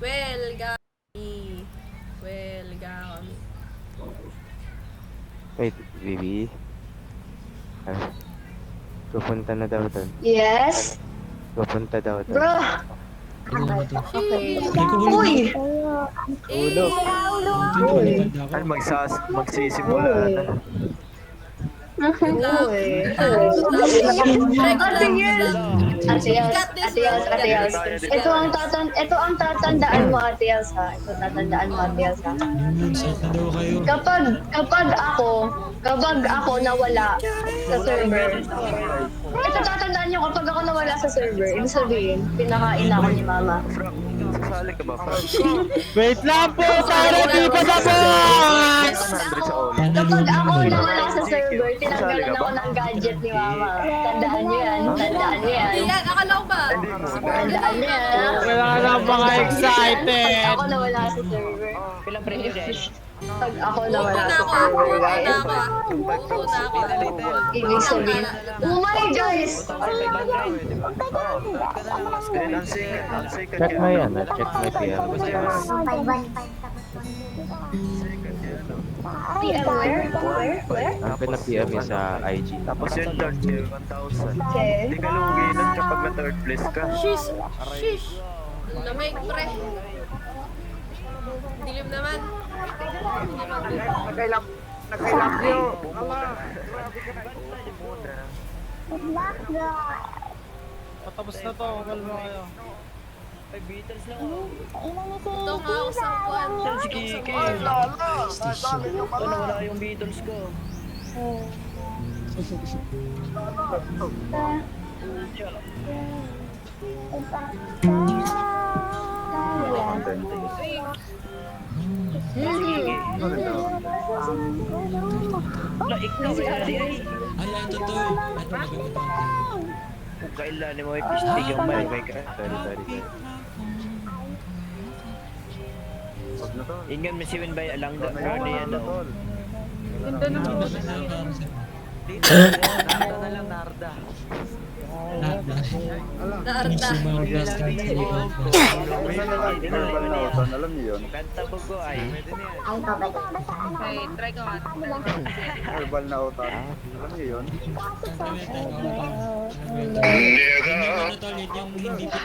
Welgami. Welgami. Wait, Vivi? Pupunta na daw doon. Yes? Pupunta daw doon. Bro! Okay. Uy! Tulog. Ay, magsisimula na. Uy. Ate Yels. Ito ang tatandaan mo, Ate Yels, ha? Ito tatandaan mo, Ate Yels, ha? Kapag ako nawala sa server, ito tatandaan nyo, kapag ako nawala sa server, ibig sabihin, pinakain ako ni Mama. Frank, sasali ka ba, Frank? Wait lang po, para di pa tapos! Kapag ako nawala sa server, tinanggalan ako ng gadget ni Mama. Tandaan nyo yan, tandaan nyo yan. Yan, akala ko ba? Tandaan nyo yan. Kailangan lang mga excited! Pag ako nawala sa server. Pilang premyo dahil? Pag ako nawala Una sa ako. server, Una guys. ako. Una ako. Ibig sabihin, oh my guys! Ang second Check mo yan, check mo yan. PM where? Ang pina-PM yung sa IG. Tapos yung third tier, 1,000. Okay. Hindi ka lugi nun kapag na third place ka. Shish. Shish. Lamig, pre. Dilim naman. Nakailap nyo! Patapos na to, kalma kayo. Ay, Beatles lang ako. Ito nga ako sa kuwan. Si Kiki. Ito, nawala yung Beatles ko. Wala, ikaw ay. Ay, totoo. Ano maganda? Kung kailan mo ay pistig yung may ka. Sorry. Ingan mo si Winbay alang da. Rani yan daw. Narda. Naarda. Sumang gas ka sa likod. Alam niyo yun? Kanta po ko ay. Okay, try ko nga. Herbal na utan. Alam niyo yun? Ano to ulit yung hindi ko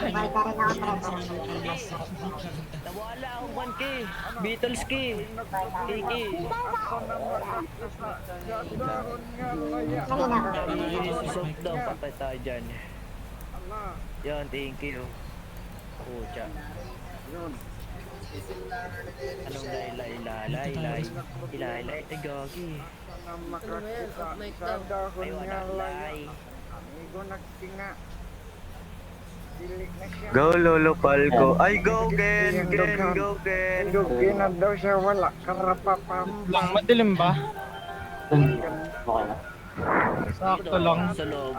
Nawala akong 1K. Beatles ki. Kiki. Susok daw, patay tayo dyan. Yan, thank you. Pucha. Anong laylay, tagagi. Ano ba yan? Off mic daw. Ay, wala lay. Go Lolo Palco. Ay, go Ken! Go Ken! Ginag daw siya, wala karapapam. Lang, madilim ba? Sakto lang. Sa loob.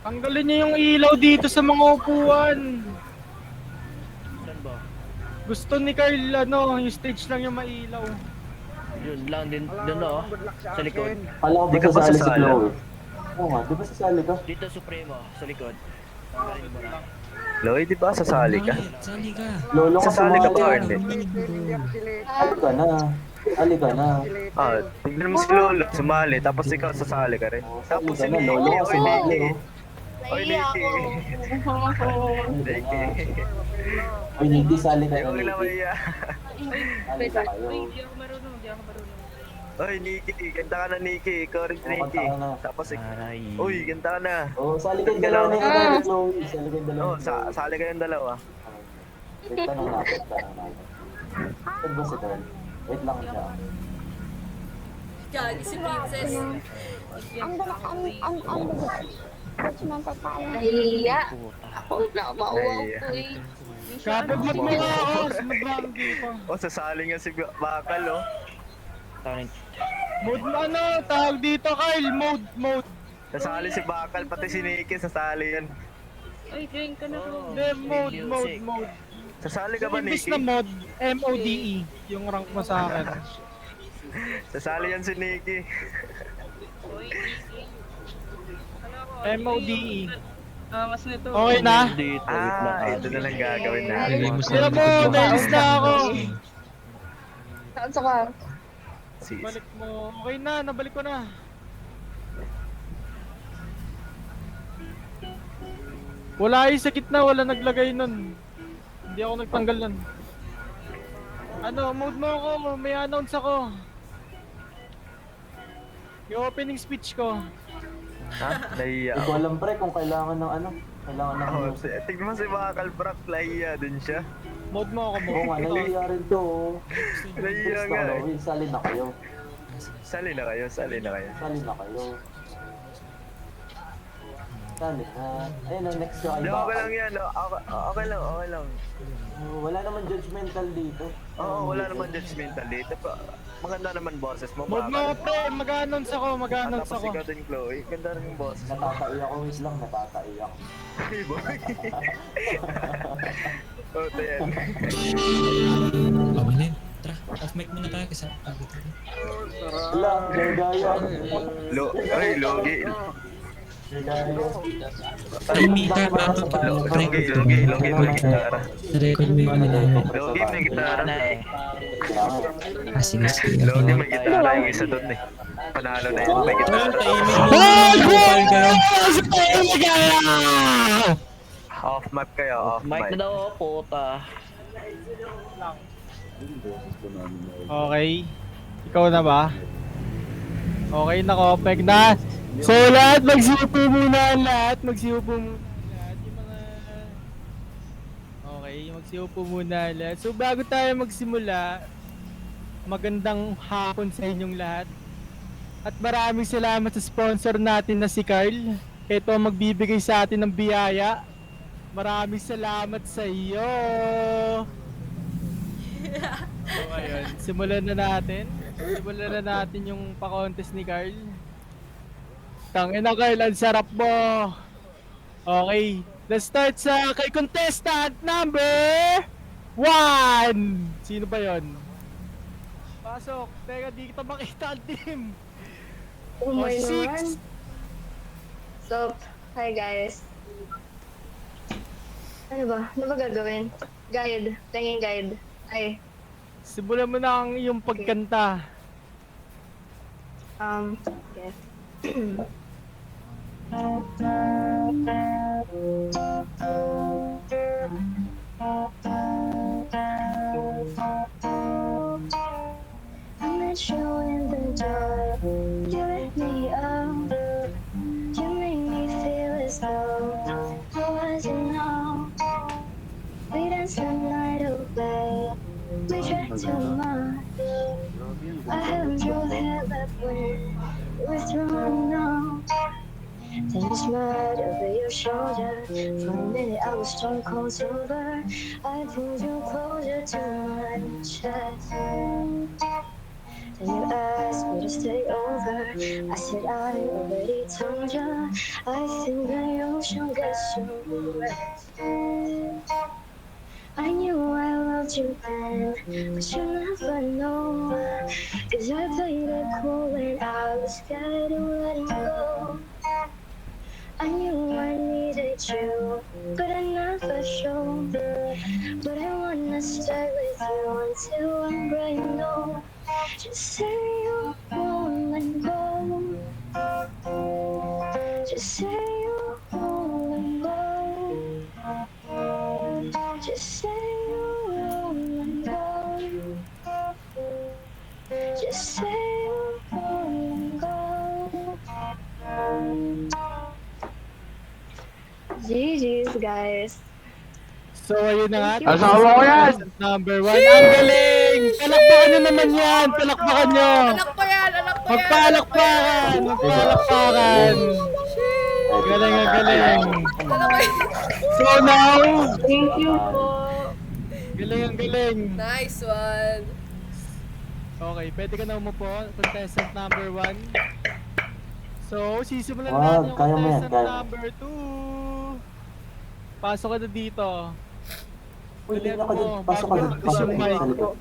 Tanggalin niyo yung ilaw dito sa mga upuan. Saan ba? Gusto ni Carl, yung stage lang yung mailaw. Yun lang din, doon o. Sa likod. Di ka ba sasali? Oo nga, di ba sasali ka? Dito Supremo, sa likod. Tanggalin mo na. Loy, di ba sasali ka? Sali ka. Lolo ka Sasali ka ba or sumali. hindi? Ali ka na. Ali ka na. Ah, tignan mo si Lolo, sumali, tapos ikaw sasali ka rin. Ali Tapos ka si na, Lolo ka sumali. Oy, Nikki. Nikki. Ay, hindi sali ka na. Huwag na maya. Ali ka kayo. Oy, Nikki, ganda ka na, Nikki. Ikaw rin, Nikki. kanta ka na. Tapos, Aray. uy, ganda ka na. Oo, sali ka yung dalawa na yung Chloe. Sali ka yung dalawa. Oh, sali ka ng dalawa. Wait, tanong natin. Saan ba si Carl? Wait lang siya. Gagi si Princess. Nahihiya. Puta. Ako na, mauwaw ko eh. Kapag mo nga ako, magbanggi pa. Oh, sasali nga si Bakal, oh. Tarin. Mode ano, tawag dito Kyle, mode. Sasali si Bakal, pati si Nikki, sasali yan. Hindi, mode. Sasali ka ba, Imbis Nikki? na mod, MODE, yung rank mo sa akin. Sasali yan si Nikki. MODE. Mas nito. Okay na? Ito na lang gagawin natin. Lagay mo Sila sa mo, nailis na ako. Saan ka? Sis. Balik mo. Okay na, nabalik ko na. Wala yung sa gitna, wala naglagay nun. Hindi ako nagtanggal nun. Ano, mode mo ako, may announce ako. Yung opening speech ko. Ha? Nahiya Hindi ko ako. alam pre kung kailangan ng ano. Kailangan ng Oh, music. tignan mo si Bakal Brock, nahiya din siya. Mode mo ako, Oo nga, mode. nahiya rin to. Nahiya Gusto nga ko, eh. sali na kayo. Sali na kayo, sali na kayo. Sali na kayo. Sali na. Ayun na, next ko ay Di, okay Bakal. lang yan. Okay lang, okay lang. Wala naman judgmental dito. Oo, wala naman judgmental dito. Maganda naman boses mo, Mode mo ako, Bakal. pre. Mag-announce ako, At mag-announce tapos ako. ikaw din, Chloe. Ganda rin yung boses. Natataiyak ko, wait lang, natataiyak. Hey, boy. Oh, yan. Okay na yun. Tara, off mic muna tayo kasi pagod ko. Wala, gaya-gaya. Ay, Logi. Gaya-gaya. Ay, Mika, Logi may gitara. Na-record mo yung nila. Logi may gitara. Sige, sige. Logi may gitara yung isa doon eh. Panalo na yun, may Tol, gitara. tahimik mo. Kupal kayo. Off mic kayo, off mic. Okay. Ikaw na ba? Okay na, Kopek na. So lahat, magsiupo muna lahat. Magsiupo muna lahat. Yung mga... Okay, magsiupo muna lahat. So bago tayo magsimula, magandang hapon sa inyong lahat. At maraming salamat sa sponsor natin na si Carl. Ito ang magbibigay sa atin ng biyaya. Maraming salamat sa iyo. So ayun, simulan na natin. Simulan na natin yung pa-contest ni Carl. Tangina Carl, ang sarap mo. Okay, let's start sa kay contestant number 1. Sino ba yon? Pasok. Teka, di kita makita ang team. Oh my six. God. So, hi guys. Ano ba gagawin? Guide. Tingin guide. Ay, Simulan mo na ang iyong pagkanta. okay. I met you in the dark. You lit me up. You made me feel as though I wasn't home. We danced the night away. We drank too much. I held your head back when you were thrown out. Then you smiled over your shoulder. For a minute I was stone cold sober. I pulled you closer to my chest. Then you asked me to stay over. I said I already told you. I think the ocean gets you rest. I knew I loved you then, but you never know. 'Cause I played it cool when I was scared of letting go. I knew I needed you, but I never showed. But I wanna stay with you until I'm brand new. Just say you won't let go. Just say you won't let go. Just say you won't let go. Just say you won't let go. GG's guys. So ayun na nga. Asawa ko yan! Number 1. Ang galing! Palakpakan nyo naman yan! Palakpakan nyo! Anak ko yan, anak ko yan. Magpalakpakan! Magpalakpakan! Galing ang galing! Anak ko yan. So now, Thank you po. galing ang galing! Nice one. Okay, pwede ka na umupo. Contestant number 1. So, sisimulan Wag, natin yung kaya mo yan, contestant kaya. number 2. Pasok ka na dito. Uy, Dali ako dun. mo, Pasok ka bago dun. mag-push Pasok yung ka mic. sa likod.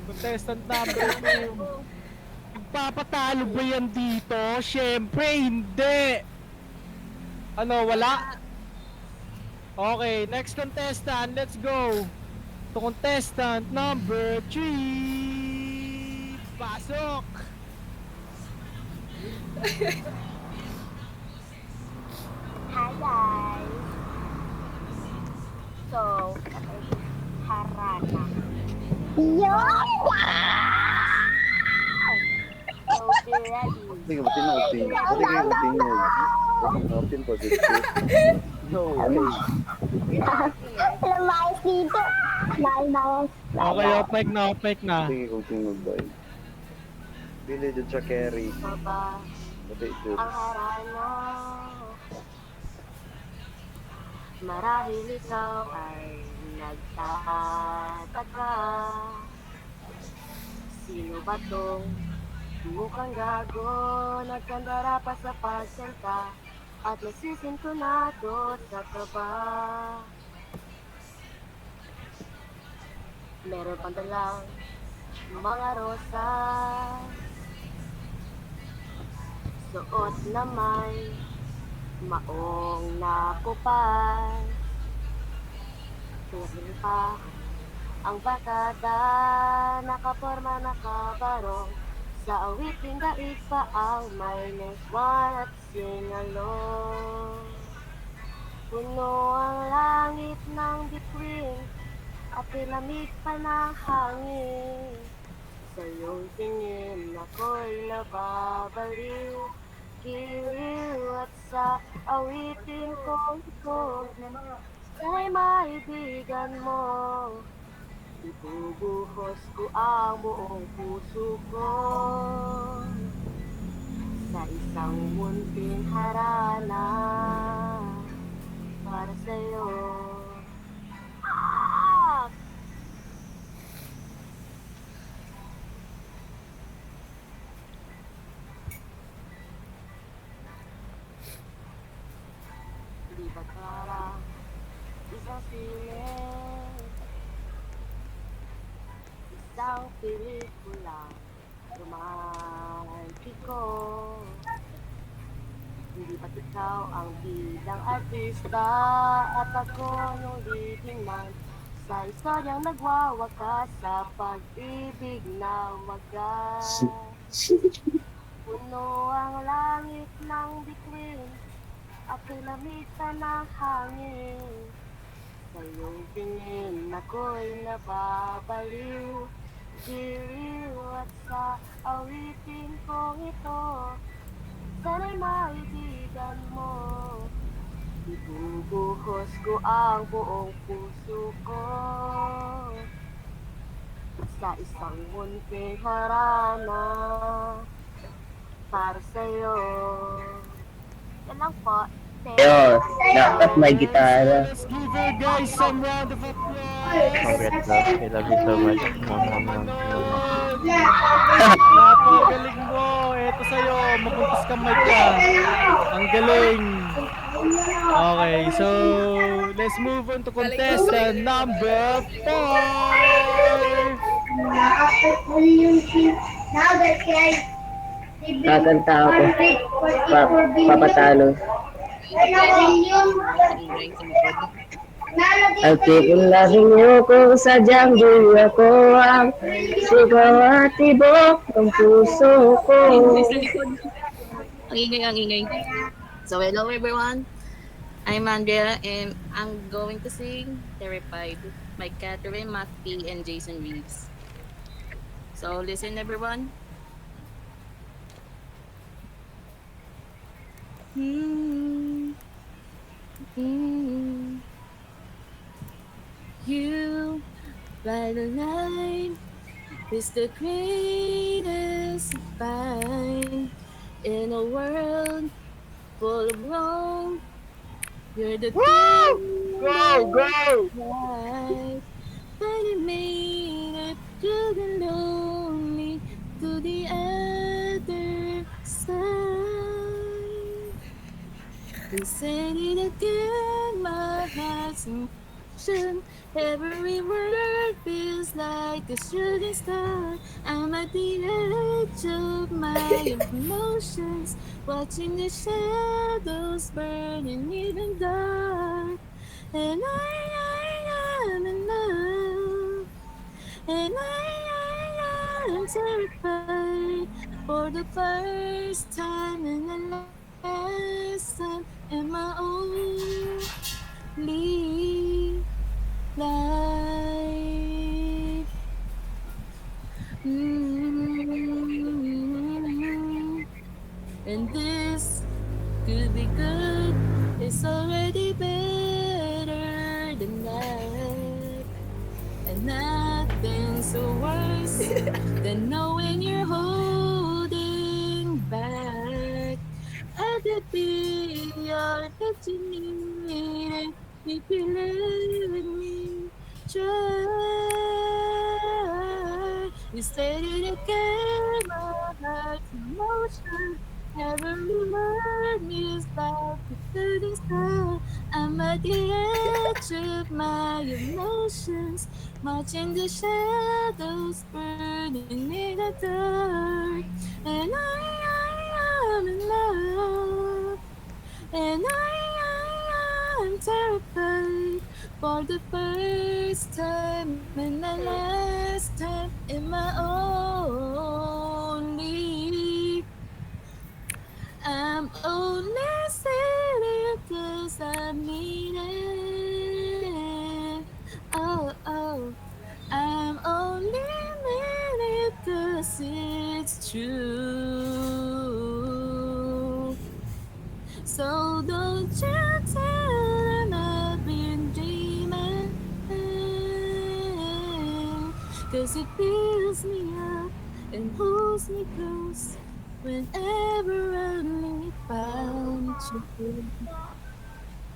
Contestant number 2. Magpapatalo ba yan dito? Siyempre, hindi! Ano, wala? Okay, next contestant, let's go. To contestant number 3. Pasok! Hi guys! So, Harana. Yun! So, be ready. Sige, matinod. Open po dito. No way. Lamayas dito. Lamayas. Okay, off mic na. Sige, kung tingog ba. Pili dyan siya carry. Baba Pati dyan. ang harana. Marahil ikaw ay nagtataka. Sino ba tong mukhang gago? Nagkandara pa sa pagsalta at nasisintonado sa kaba. Meron pang dalang mga rosas, suot na may maong nakupas. Tingin pa ang bakada, nakaporma nakabarong, sa awiting daig pa ang -1 at singalong. Puno ang langit ng bituin at pinamig pa ng hangin. Sa iyong tingin ako'y nababaliw, giliw at sa awitin kong ito ay maibigan mo. Ibubuhos ko ang buong puso ko sa isang munting harana para sa'yo. Ah! Di ba para isang siling, isang pelikula romantiko? Hindi ba't ikaw ang bidang artista at ako yung leading man sa istoryang nagwawakas sa pag-ibig na wagas? Puno ang langit ng bituin at pinamig pa ng hangin. Sa iyong tingin ako'y nababaliw, giliw at sa awitin kong ito sana'y maibigan mo. Ibubuhos ko ang buong puso ko sa isang munting harana para sa'yo. Yan lang po. Yo, dapat may gitara. Let's give her guys some round of applause. Congrats, love. I love you so much. Napakagaling mo. Eto sa'yo. Mapuntas kamay ka. Ang galing. Okay, so let's move on to contestant number 4. Kakanta ako. Papatalo. I'll keep on loving you kung sadyang di ako ang sigaw at tibok ng puso ko. Ang ingay. So hello everyone, I'm Andrea and I'm going to sing Terrified by Catherine McPhee and Jason Reeves. So listen everyone. You by the line is the greatest find in a world full of wrong. You're the thing Go! right, but it made it to the lonely to the other side. And said it again, my heart's ocean. Every word feels like a shooting star. I'm at the edge of my emotions, watching the shadows burning even dark. And I am in love, and I am terrified for the first time and the last time in my only life. And this could be good. It's already better than that. And nothing's so worse than knowing you're holding back. I could be your that you need if you let me try. You said it again, my heart's emotion. Every word is like a shooting star. I'm at the edge of my emotions, watching the shadows burning in the dark. And I am in love, and I am terrified for the first time and the last time in my only. I'm only saying it 'cause I mean it. Oh, oh, I'm only mean it 'cause it's true. So don't you tell them I've been dreaming, 'cause it fills me up and pulls me close whenever I only found you.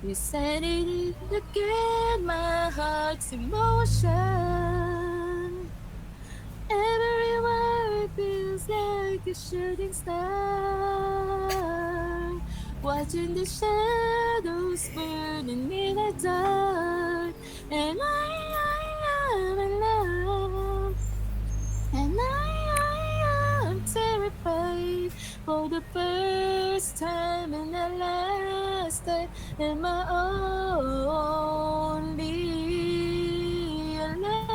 You said it again, my heart's emotion. Every word feels like a shooting star, watching the shadows burning in the dark. And I am in love, and I am terrified for the first time and the last time in my only life.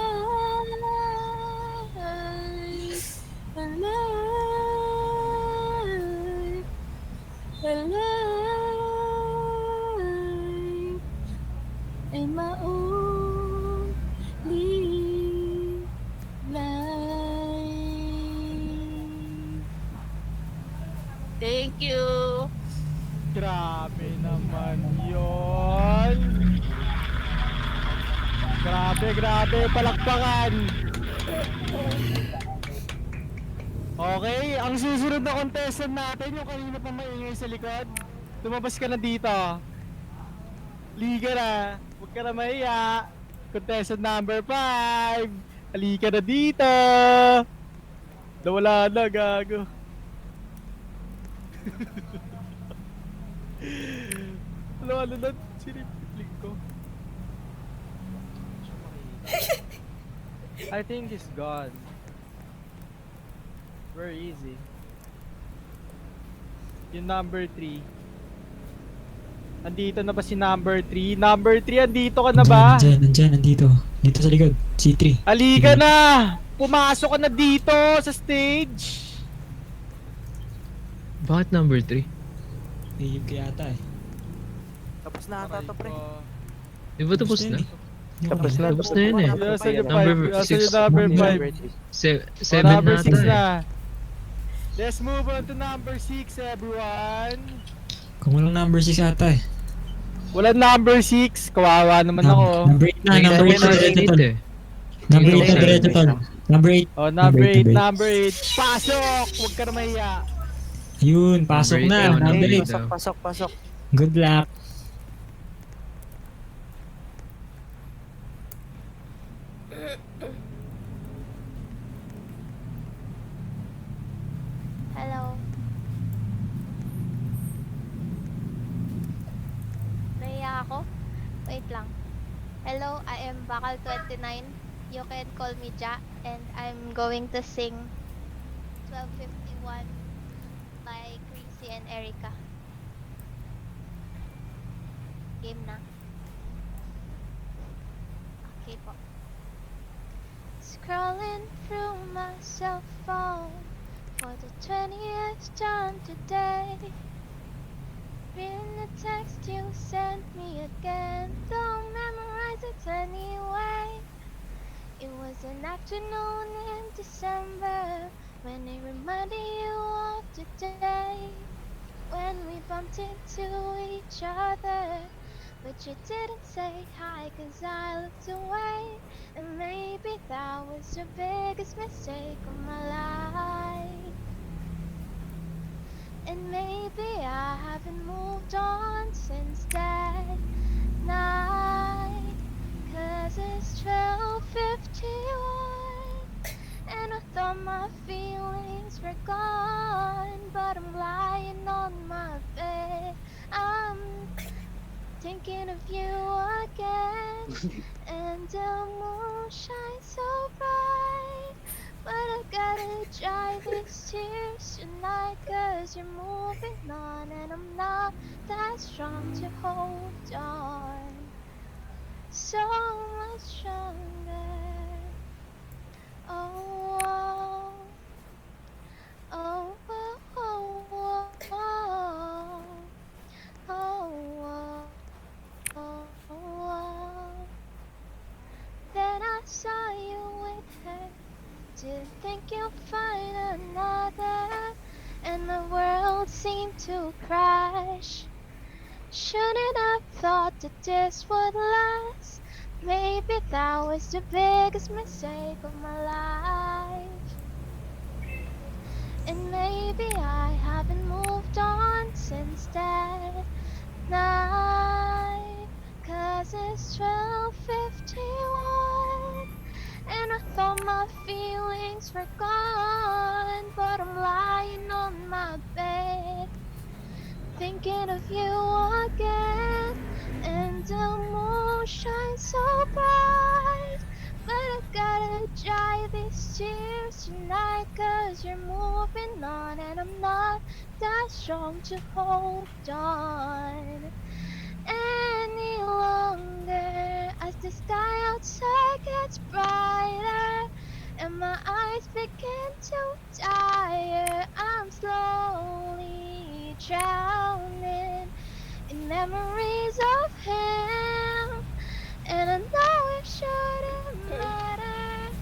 Alive, alive, in my only life. Thank you. Grabe naman yon. Grabe, palakpakan. Okay, ang susunod na contestant natin, yung kanina pa maingay sa likod. Lumabas ka na dito. Liga na. Huwag ka na mahiya. Contestant number 5. Halika na dito. Nawala na, gago. Ano na, siniplik ko. I think he's gone. Very easy. Yung number 3. Andito na ba si number 3? Number 3, andito ka na ba? Nandyan, nandito. Dito sa likod, C3. Halika na! Pumasok ka na dito sa stage! Bakit number 3? Nahihib ka yata eh. Tapos na ata to, pre. Di ba tapos na? Tapos na. Tapos na yun eh. Nasa yung Number 5. 7 Number na 6 ata eh. na. Let's move on to number 6, everyone. Kung walang number 6 ata eh. Wala number 6. Kawawa naman ako. Number 8 na, number 8 na diretso tol. Number 8 na diretso tol. Number 8. Oh, number 8, number 8. Pasok! Huwag ka na mahiya. Yun, pasok na. Number 8. Pasok. Good luck. Hello. Nahiya ako? Wait lang. Hello, I am Bakal29. You can call me Ja, and I'm going to sing 1251 by Chrissy and Erica. Game na. Okay po. Scrolling through my cell phone for the 20th time today. Reading the text you sent me again. Don't memorize it anyway. It was an afternoon in December when it reminded you of the day when we bumped into each other. But you didn't say hi 'cause I looked away. And maybe that was the biggest mistake of my life. And maybe I haven't moved on since that night. 'Cause it's 12:51 and I thought my feelings were gone. But I'm lying on my bed, I'm thinking of you again. And the moon shines so bright, but I gotta dry these tears tonight. 'Cause you're moving on and I'm not that strong to hold on. So much stronger. Oh, oh, oh, oh, oh, oh, oh, oh, oh. Then I saw you with her. Didn't think you'd find another, and the world seemed to crash. Shouldn't have thought that this would last. Maybe that was the biggest mistake of my life. And maybe I haven't moved on since that night. 'Cause it's 12:51 and I thought my feelings were gone. But I'm lying on my bed, thinking of you again. And the moon shines so bright, but I gotta dry these tears tonight. 'Cause you're moving on and I'm not that strong to hold on any longer. As the sky outside gets brighter and my eyes begin to tire, I'm slowly drowning in memories of him. And I know it shouldn't matter.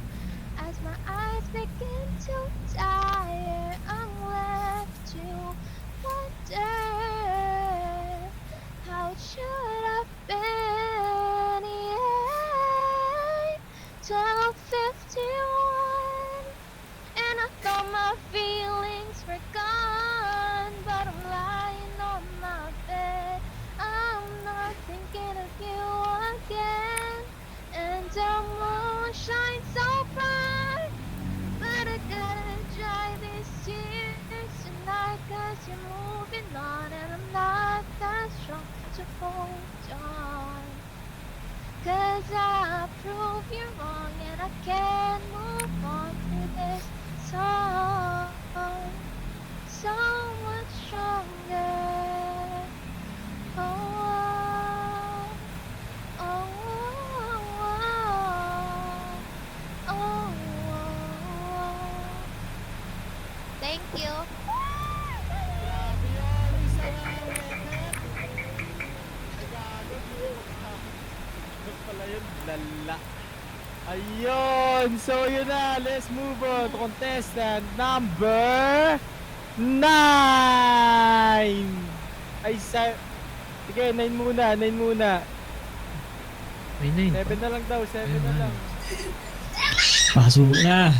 As my eyes begin to tire, I'm left to wonder how it should have been. Yeah. 12:51 and I thought my feelings were gone. But I'm lying on my bed, I'm not thinking of you again. And the moon shines so bright, but I gotta dry these tears tonight. 'Cause you're moving on and I'm not that strong to hold on. 'Cause I prove you wrong and I can't move on through this song. So much stronger. Oh, oh, oh, oh, oh, oh. Thank you. Grabe yan, isa nga pala yun, lala. Ayun, so yun na, let's move on to contestant number 9. Ay, sige, 9 muna, 9 muna. May 9 7 na lang daw, 7 na lang. Paso na.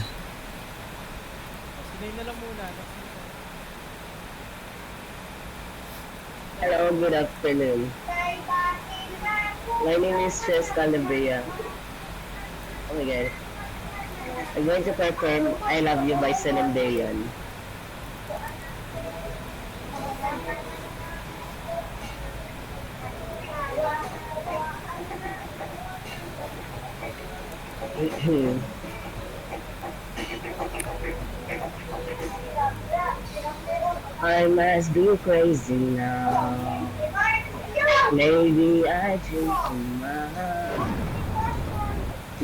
Si 9 na lang muna. Hello, good afternoon. My name is Chess Calabria. Oh my god. I'm going to perform I Love You by Celine Dion. I must be crazy now. Maybe I drink too much.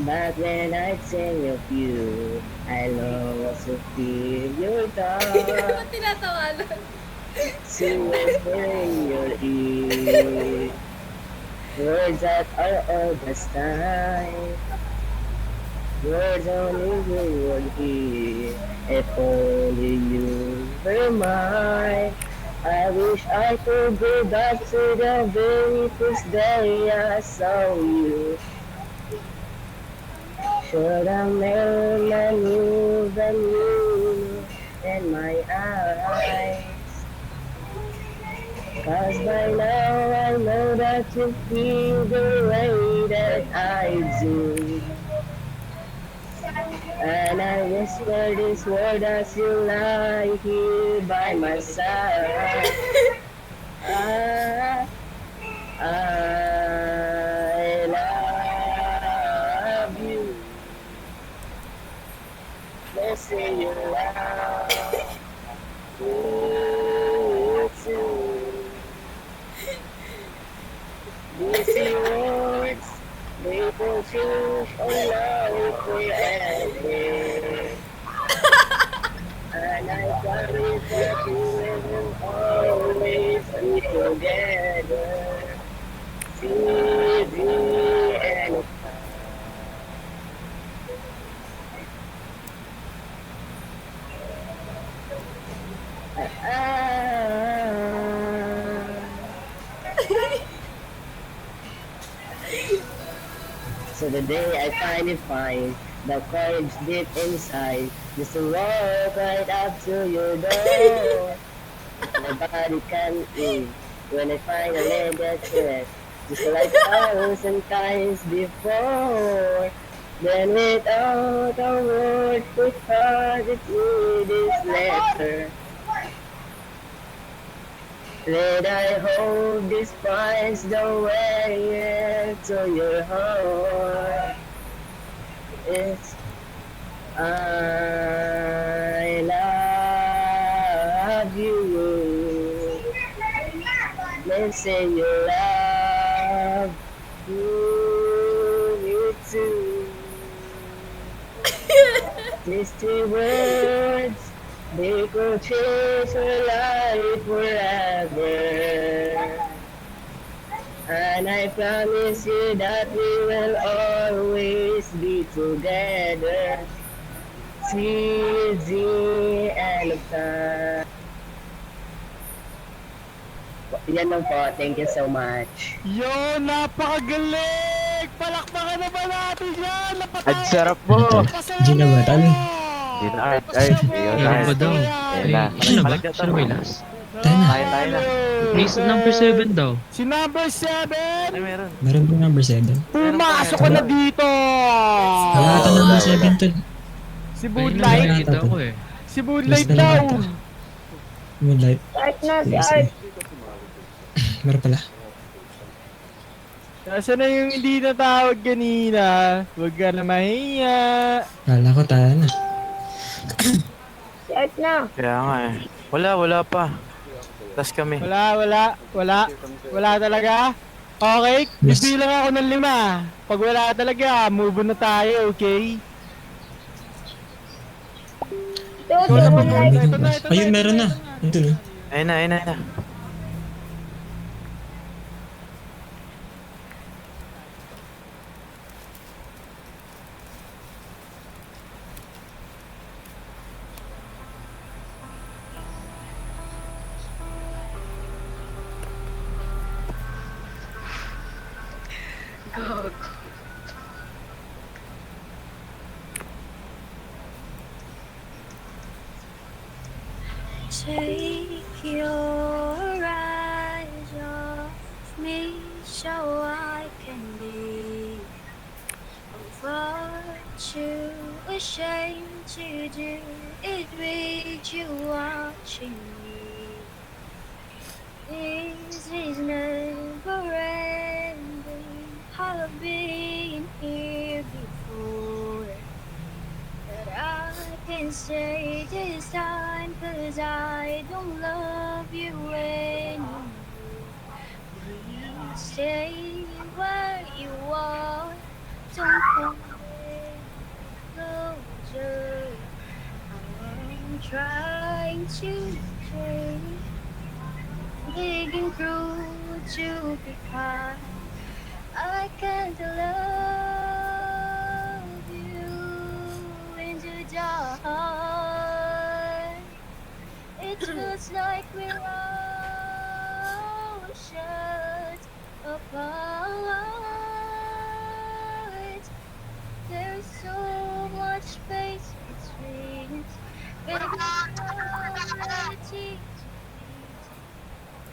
But when I think of you, I long to feel your touch. Ba't tinatawanan? To whisper in your ear. Words that are all the time. Words only you would hear. If only you were mine. I wish I could go back to the very first day I saw you. Should I never knew the you in my eyes? 'Cause by now I know that you feel the way that I do. And I whisper this word as you lie here by my side. I love you. Missing you love you too. These words, they will change our life forever. And I promise that we will always be together. See me and So the day I finally find the courage deep inside, just to walk right up to your door. My body can eat when I finally get to it, just like 1,000 times before. Then without a word, put hard it with this letter. Let I hold this finds the way to your heart. It's I love you. Missing your love. You too. These 3 words, they could change your life forever. And I promise you that we will always be together. Till the end of time. Yan lang po. Thank you so much. Yo, napakagaling! Palakpakan na ba natin yan? Ang sarap po. Di na ba, tal? Di na, ay, yun na. Meron pa daw. Ayun na. Sino ba? Balik na Sino to. may last? Tayo na. Tayo na. Please, number 7 daw. Si number 7! Ay, meron. Meron po number 7. Pumasok ka na dito! Wala ata number 7 to. Si Ay, Moonlight! nakikita ko eh. Si Moonlight Mas dalawa daw! ata. Moonlight. Art na, si Yes, Art. Meron pala. Nasaan na yung hindi natawag kanina? Huwag ka na mahiya. Kala ko tayo na. Si Art na. Kaya nga eh. Wala pa. Tas kami. Wala talaga? Okay, Yes. bibilang ako ng 5. Pag wala talaga, move on na tayo, okay? Ito, Wala ito, na. ito na. Ayun, meron na. Ito na. Ayun na. Take your eyes off me so I can be what you ashamed to do. It with you watching me. This is never ending. I've been here. can stay this time, 'cause I don't love you anymore. Please stay where you are. Don't come any closer. I'm trying to change, digging through to be kind. I can't love you into die. It feels like we're all shut apart. There's so much space between us. Baby, reality.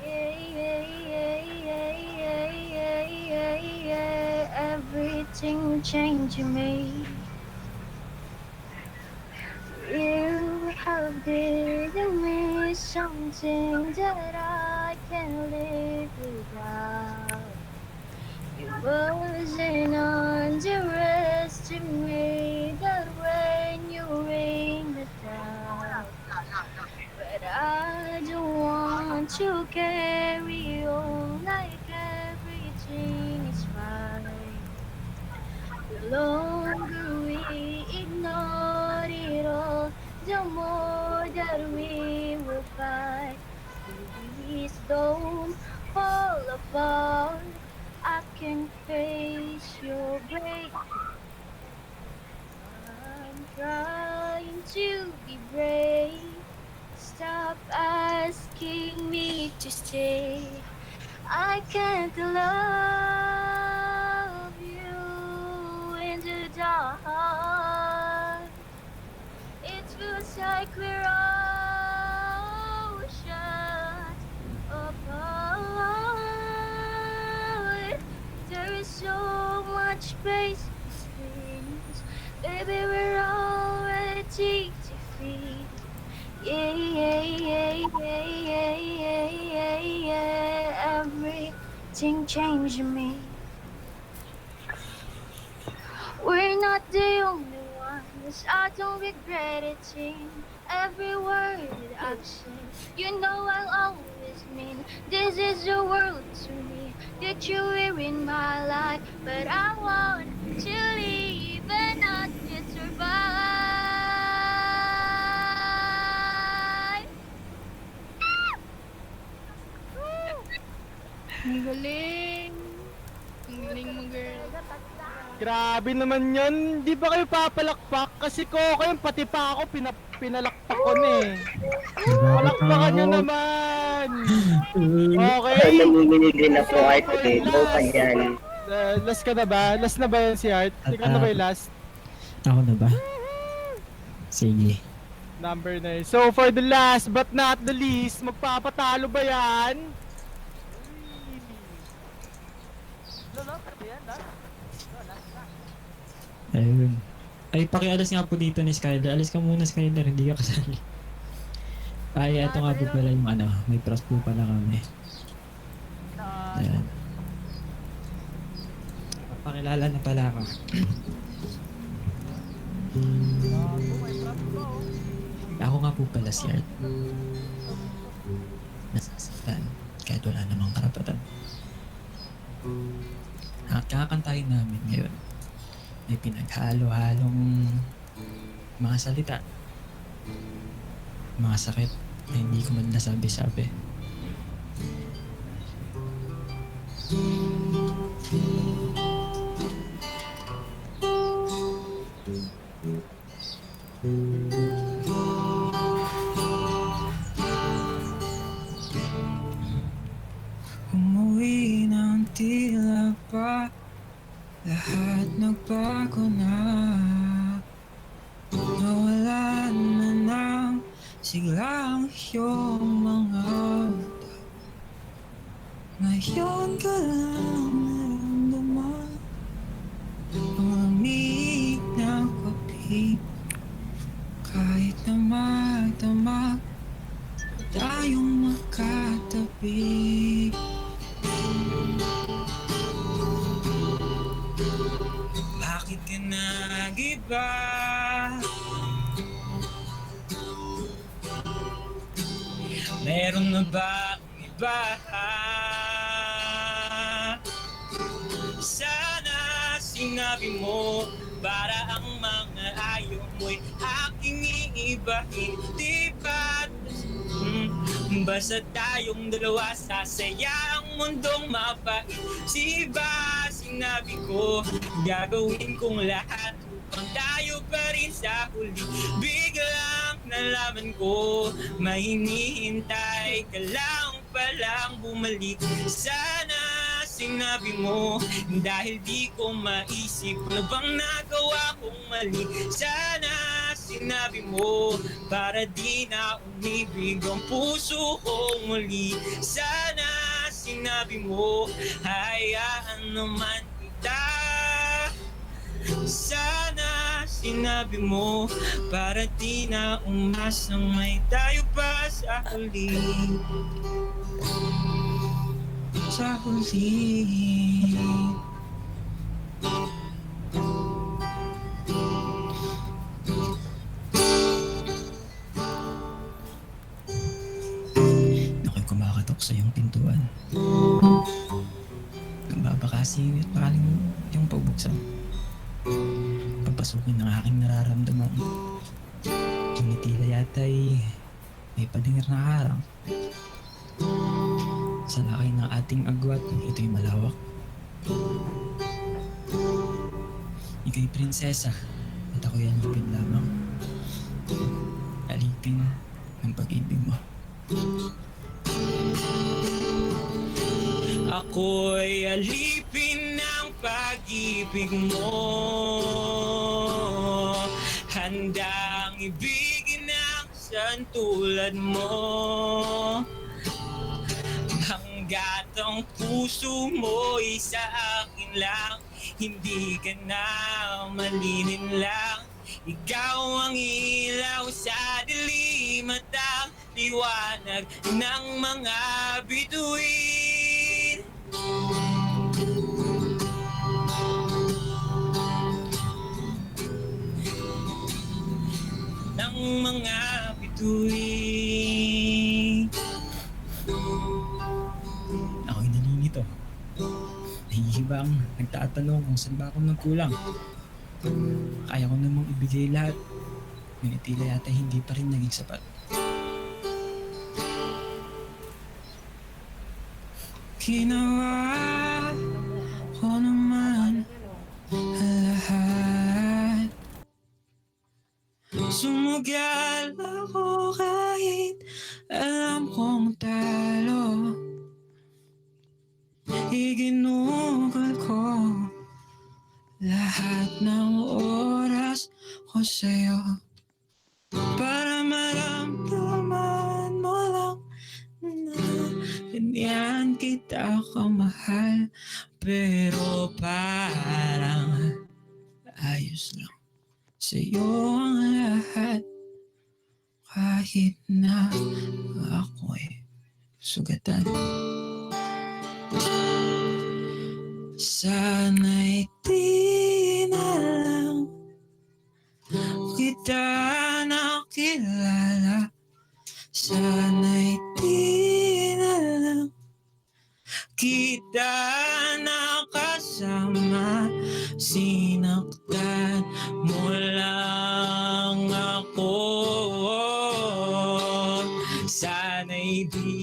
Yeah, yeah, yeah, yeah, yeah, yeah, yeah, yeah. Everything changing me. You have given me something that I can't live without. You wasn't underestimate that when you ring the down. But I don't want to carry on like everything is fine. The longer we ignore it all, the more that we will fight. Please don't fall apart. I can face your break. I'm trying to be brave. Stop asking me to stay. I can't love you in the dark. It feels like we're all shut apart. There is so much space between us. Baby, we're already defeated. Yeah, yeah, yeah, yeah, yeah, yeah, yeah, yeah. Everything changing me. We're not the only ones. I don't regret a thing. Every word that I've said, you know I'll always mean. This is the world to me. That you were in my life, but I want to leave and not just survive. Ang galing. Ang galing mo, girl. Grabe naman yan. Di ba kayo papalakpak? Kasi ko kayo pati pa ako pinalakpak ko na eh. Palakpakan nyo naman. Okay. Nanginginig rin ako kahit potato pa yan. Last ka na ba? Last na ba yan si Art? Ikaw na ba yung last? Ako na ba? Sige. Number 9. So for the last but not the least, magpapatalo ba yan? Ayun. Ay, pakialis nga po dito ni Skyler. Alis ka muna, Skyler. Hindi ka kasali. Ay, eto nga po pala yung ano. May pros po pala kami. Ayan. Pakilala na pala ako. Ako nga po pala si Art. Nasasaktan kahit wala namang karapatan. At kakantahin namin ngayon may pinaghalo-halong mga salita, mga sakit na hindi ko man nasabi-sabi. Umuwi ng tila pa, lahat nagbago na. Nawalan na ng siglang iyong mga mata. Ngayon ka lang naramdaman ang lamig ng kape. Kahit na magdamag tayong magkatabi. Bakit ka nag-iba? Meron na ba iba? Sana sinabi mo para ang mga ayaw mo'y aking iibahin. Di ba? Basta tayong dalawa sasaya ang mundong mapait. Si ba sinabi ko gagawin kong lahat upang tayo pa rin sa huli. Biglang nalaman ko may hinihintay ka lang palang bumalik. Sana sinabi mo dahil di ko maisip na bang nagawa kong mali. Sana sinabi mo para di na umibig ang puso kong muli. Sana sinabi mo hayaan naman kita. Sana sinabi mo para di na umasang may tayo pa sa huli. Sa huli. Ako'y kumakatok sa iyong pintuan. Nababakasi at pakaling yung pagbuksan. Papasukin ng aking nararamdaman. Yung tila yata'y may palingir na harang. Sa laki ng ating agwat, ito'y malawak. Ika'y prinsesa at ako'y alipin lamang. Alipin ng pag-ibig mo. Ako'y alipin ng pag-ibig mo. Handang ibigin ang isang tulad mo. Hanggat ang puso mo'y sa akin lang, hindi ka na malinin lang. Ikaw ang ilaw sa dilim at ang liwanag ng mga bituin. Ng mga bituin. Ako'y nalilito. Nahihibang, nagtatanong kung saan ba ako nagkulang. Kaya ko namang ibigay lahat. Ngunit tila yata hindi pa rin naging sapat. Ginawa ko naman lahat. Sumugal ako kahit alam kong talo. Iginugal ko lahat ng oras ko sa'yo para maramdaman mo lang na ganyan kita kamahal. Pero parang ayos lang sa'yo ang lahat kahit na ako'y sugatan. Sana'y di na lang kita nakilala. Sana'y di na lang kita nakasama. Sinaktan mo lang ako. Sana'y di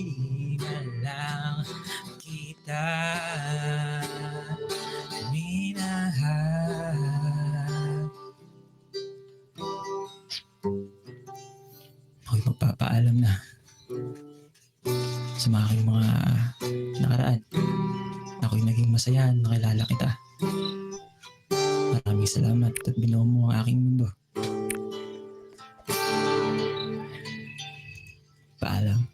na lang kita minahal. Ako'y magpapaalam na sa mga aking mga nakaraan. Ako'y naging masaya na nakilala kita. Maraming salamat at binuo mo ang aking mundo. Paalam.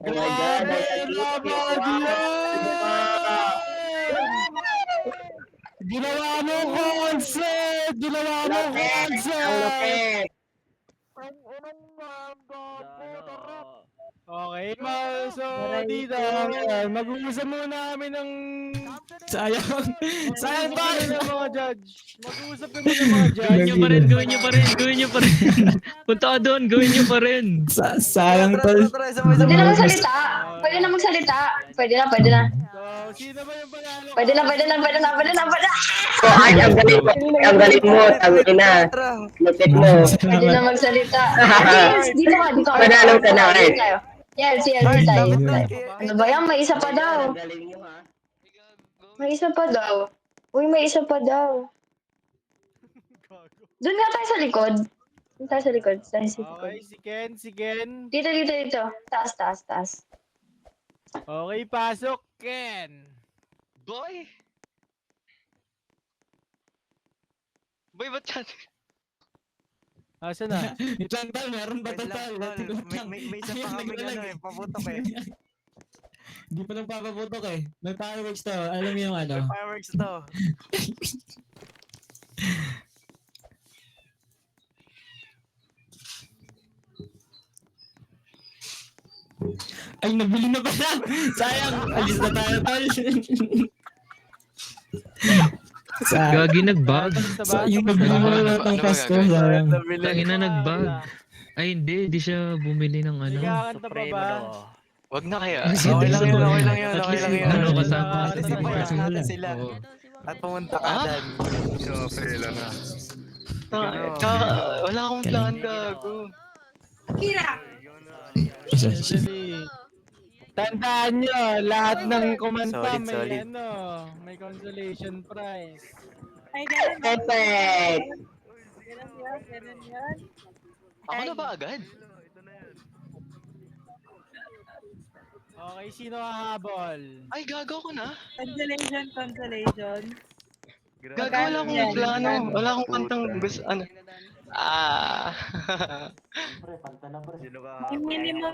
Oh my God, I Ginawa mo concert! Ginawa mo Ang concert! lupit! Ang unang manda, puto. Okay, so dito, mag-uusap muna kami ng... Sayang. Sayang Mag-uusap ba? kami ng mga judge. Mag-uusap kami ng mga judge. Gawin nyo pa rin, gawin nyo pa rin, gawin nyo pa rin. Punta ka doon, gawin nyo pa rin. Sayang tol. Pwede na magsalita. Pwede na magsalita. Pwede na, pwede na. So, sino ba yung panalo? Pwede na, pwede na, pwede na, pwede na, pwede na. Oh, ay, ang galing mo. Ang galing mo. Tangin na. Lupit mo. Pwede na magsalita. Yes, dito ka, dito ka. Panalo ka na, Dito Art. tayo. Yes, yes, dito tayo, dito tayo. Ano ba yan? May isa pa daw. Ang galing nyo, ha? May isa pa daw. Uy, may isa pa daw. Doon nga tayo sa likod. Doon tayo sa likod. Tayo sa likod. Okay, si Ken. Dito, dito, dito. Taas, taas, taas. Okay, pasok, Ken. Boy! Boy, ba't yan? Asa na? Wait lang tol, meron pa to tol. May isa pa kami paputok eh. Hindi pa lang papaputok eh. May fireworks to. Alam mo yung ano? Fireworks to. Ay, nabili na pala. Sayang. Alis na tayo tol. Gagi nag-bug. Yung nabili mo na lahat ng Pasko. Sayang. Tangin na nag-bug. Ay hindi, di siya bumili ng ano. Nagkakanta pa ba? Wag na kaya. Okay lang yun, okay lang yun, At okay least lang yun. ano, kasama Ah, natin. Sabayan Simula. natin sila. Oo. At pumunta ka dyan. Siyempre lang. Wala akong plan, gago. Actually, tandaan nyo, lahat ng kumanta Solid, may solid. ano, may consolation prize. Perfect. Ako na ba agad? Okay, sino hahabol? Ay, gago ko na. Consolation. Gago, wala akong plano. Wala akong kantang gusto, ano. Pre, kanta na pre. May minimum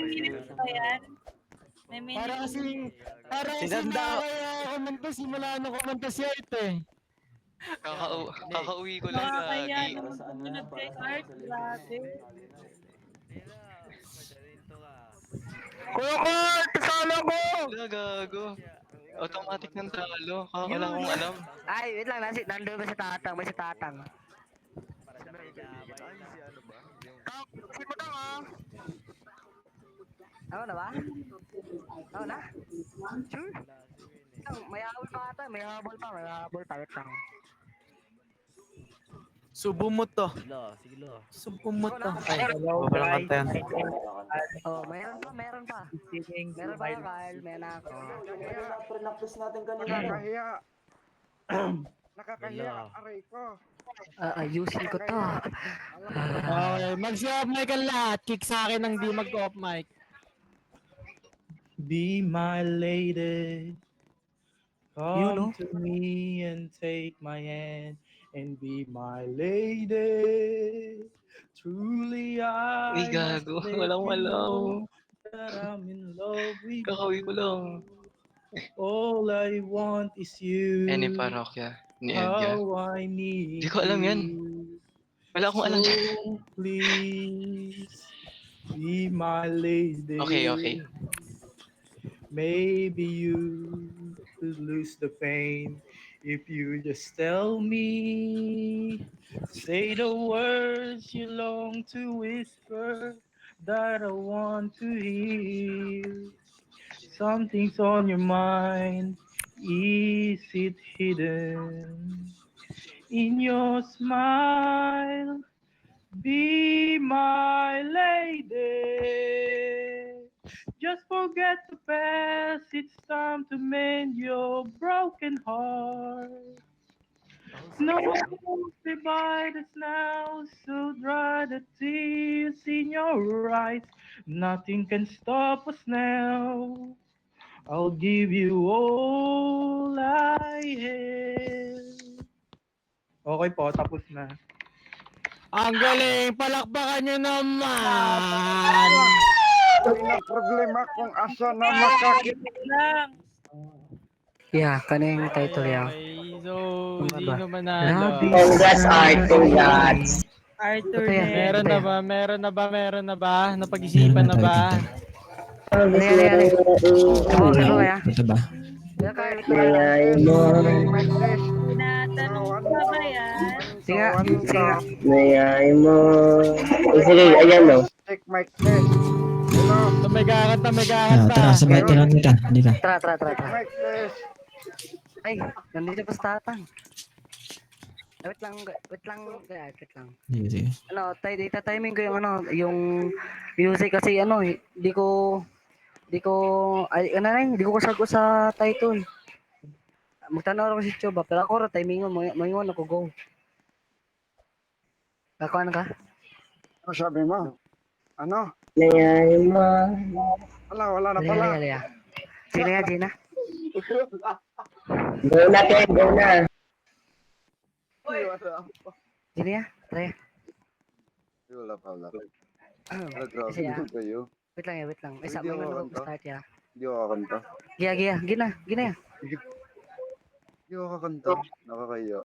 pa yan. May Para minimum. kasi kaya kumanta, simula nung kumanta si Art eh. Kakauwi ko lang Nakakaya gagi. naman sumunod kay Art. Grabe. Kuya Kurt, kasala ko! Wala, gago. Automatic ng talo. Wala akong alam. Ay, wait lang. Nandun ba si Tatang? May si Tatang. Ako na ba? Ako na? Sure? May habol pa ata. May habol pa. May habol pa. Wait lang. Subo mo to. Subo mo to. Ay, walang kanta yan. Oh, meron pa. Meron pa. Meron pa yung Kyle. Meron ako. Pre-practice natin kanina. Nakakahiya. Nakakahiya. Aray ko. Ayusin ko to. Okay, mag-off mic ang lahat. Kick sa akin ng di mag-off mic. Be my lady. Come to me and take my hand and be my lady. Truly I Uy, gago. must let Walang you alam. know that I'm in love with Kakauwi ko lang. all I want is you. Any parokya. Ni Edgar. How I need Di ko alam yan. you. Wala akong alam dyan. So please be my lady. Okay. Maybe you could lose the pain if you just tell me. Say the words you long to whisper that I want to hear. Something's on your mind. Is it hidden in your smile? Be my lady. Just forget the past. It's time to mend your broken heart. No one divide us now, so dry the tears in your eyes. Nothing can stop us now. I'll give you all I have. Okay po, tapos na. Ang galing, palakpakan nyo naman! May problema kung asa na makakit. Yeah, kanina yung title yan. Okay, so, Ano ba? sino manalo? Congrats, Art. Congrats. Arthur Ito yan. Meron na ba? Napag-isipan na ba? Ito ba? Mayayain mo. Tinatanong pa ba yan? Mayayain mo. Sige, ayan no. Check mic test. Hello. Tumigakat Tara, sabay tayo lang dito. Halika. Mic test. Ay, nandito pa sa tatang. Wait lang. Sige, sige. Ano, timing ko yung yung music kasi hindi ko kasag ko sa title. Magtanong ako si Choba, pero ako timing mo, mangingon ako, go. Kakuan ka? Ano sabi mo? Ano? Mayayain mo. Wala na pala. Sige nga, Gina. Go na, Ken, go na. Gina ya, try. Wala pa. Kasi ya. kayo. Wait lang. Isa Hindi mo ako yung kanta. start ya. Hindi ako kakanta. Gina ya. Hindi ako kakanta. Nakakaya.